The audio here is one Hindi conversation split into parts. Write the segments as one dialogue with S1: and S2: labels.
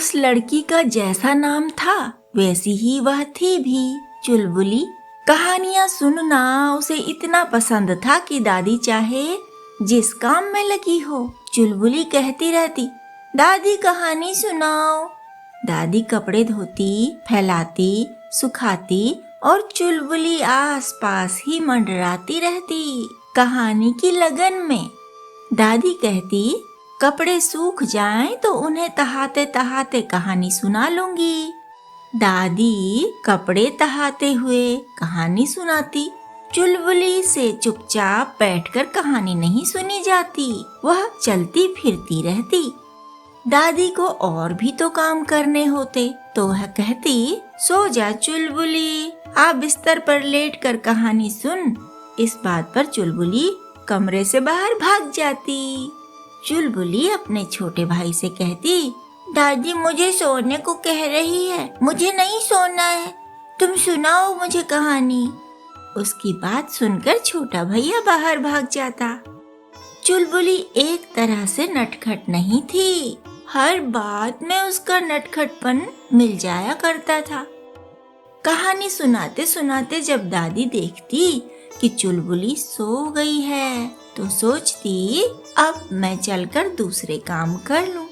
S1: उस लड़की का जैसा नाम था वैसी ही वह थी भी, चुलबुली। कहानियाँ सुनना उसे इतना पसंद था कि दादी चाहे जिस काम में लगी हो, चुलबुली कहती रहती, दादी कहानी सुनाओ। दादी कपड़े धोती, फैलाती, सुखाती और चुलबुली आसपास ही मंडराती रहती कहानी की लगन में। दादी कहती, कपड़े सूख जाएं तो उन्हें तहाते तहाते कहानी सुना लूंगी। दादी कपड़े तहाते हुए कहानी सुनाती। चुलबुली से चुपचाप बैठकर कहानी नहीं सुनी जाती, वह चलती फिरती रहती। दादी को और भी तो काम करने होते तो वह कहती, सो जा चुलबुली, आप बिस्तर पर लेटकर कहानी सुन। इस बात पर चुलबुली कमरे से बाहर भाग जाती। चुलबुली अपने छोटे भाई से कहती, दादी मुझे सोने को कह रही है, मुझे नहीं सोना है, तुम सुनाओ मुझे कहानी। उसकी बात सुनकर छोटा भैया बाहर भाग जाता। चुलबुली एक तरह से नटखट नहीं थी, हर बात में उसका नटखटपन मिल जाया करता था। कहानी सुनाते सुनाते जब दादी देखती कि चुलबुली सो गई है तो सोचती, अब मैं चलकर दूसरे काम कर लूं।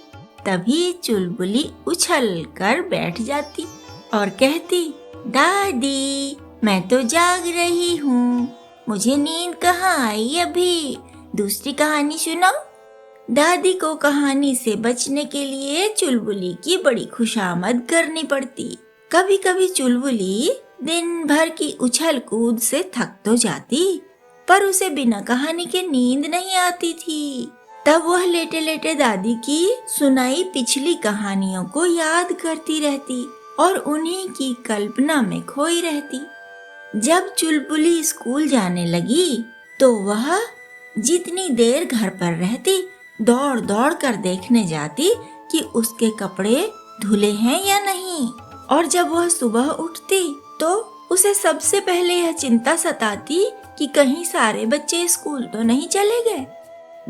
S1: तभी चुलबुली उछल कर बैठ जाती और कहती, दादी मैं तो जाग रही हूँ, मुझे नींद कहाँ आई अभी, दूसरी कहानी सुनाओ। दादी को कहानी से बचने के लिए चुलबुली की बड़ी खुशामद करनी पड़ती। कभी कभी चुलबुली दिन भर की उछल कूद से थक तो जाती, पर उसे बिना कहानी के नींद नहीं आती थी। तब वह लेटे लेटे दादी की सुनाई पिछली कहानियों को याद करती रहती और उन्हीं की कल्पना में खोई रहती। जब चुलबुली स्कूल जाने लगी तो वह जितनी देर घर पर रहती दौड़ दौड़ कर देखने जाती कि उसके कपड़े धुले हैं या नहीं। और जब वह सुबह उठती तो उसे सबसे पहले यह चिंता सताती कि कहीं सारे बच्चे स्कूल तो नहीं चले गए।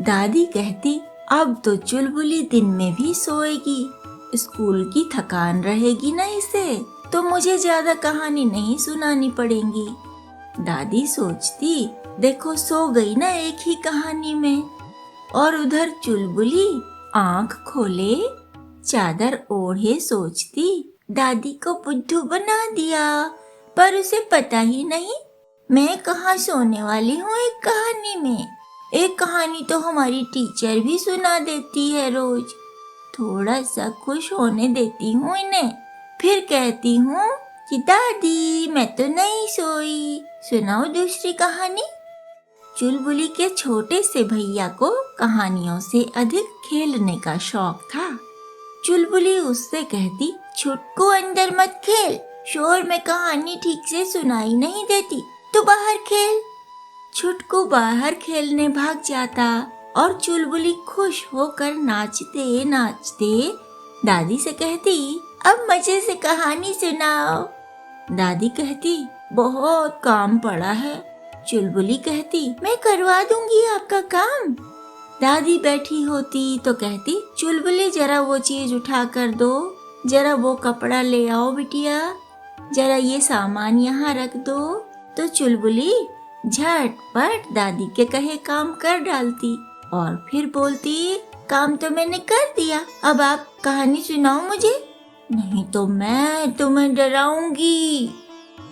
S1: दादी कहती, अब तो चुलबुली दिन में भी सोएगी, स्कूल की थकान रहेगी ना इसे, तो मुझे ज्यादा कहानी नहीं सुनानी पड़ेगी। दादी सोचती, देखो सो गई ना एक ही कहानी में। और उधर चुलबुली आंख खोले चादर ओढ़े सोचती, दादी को बुद्धू बना दिया, पर उसे पता ही नहीं मैं कहाँ सोने वाली हूँ एक कहानी में। एक कहानी तो हमारी टीचर भी सुना देती है रोज। थोड़ा सा खुश होने देती हूँ इन्हें, फिर कहती हूँ कि दादी मैं तो नहीं सोई, सुनाओ दूसरी कहानी। चुलबुली के छोटे से भैया को कहानियों से अधिक खेलने का शौक था। चुलबुली उससे कहती, छुटकू अंदर मत खेल, शोर में कहानी ठीक से सुनाई नहीं देती, तू बाहर खेल। छुटकू बाहर खेलने भाग जाता और चुलबुली खुश होकर नाचते नाचते दादी से कहती, अब मजे से कहानी सुनाओ। दादी कहती, बहुत काम पड़ा है। चुलबुली कहती, मैं करवा दूंगी आपका काम। दादी बैठी होती तो कहती, चुलबुली जरा वो चीज उठा कर दो, जरा वो कपड़ा ले आओ बिटिया, जरा ये सामान यहाँ रख दो। तो चुलबुली झटपट दादी के कहे काम कर डालती और फिर बोलती, काम तो मैंने कर दिया, अब आप कहानी सुनाओ मुझे, नहीं तो मैं तुम्हें डराऊंगी।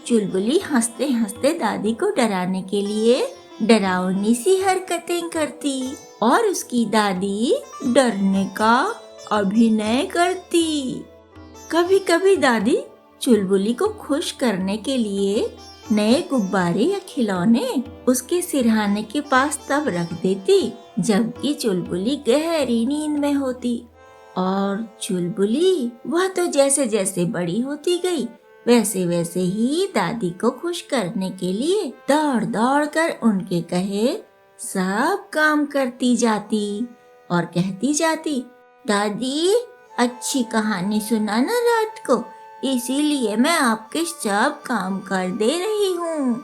S1: चुलबुली हंसते हंसते दादी को डराने के लिए डरावनी सी हरकतें करती और उसकी दादी डरने का अभिनय करती। कभी कभी दादी चुलबुली को खुश करने के लिए नए गुब्बारे या खिलौने उसके सिरहाने के पास तब रख देती जबकि चुलबुली गहरी नींद में होती। और चुलबुली वह तो जैसे जैसे बड़ी होती गई वैसे वैसे ही दादी को खुश करने के लिए दौड़ दौड़ कर उनके कहे सब काम करती जाती और कहती जाती, दादी अच्छी कहानी सुनाना रात को, इसीलिए मैं आपके सब काम कर दे रही हूँ।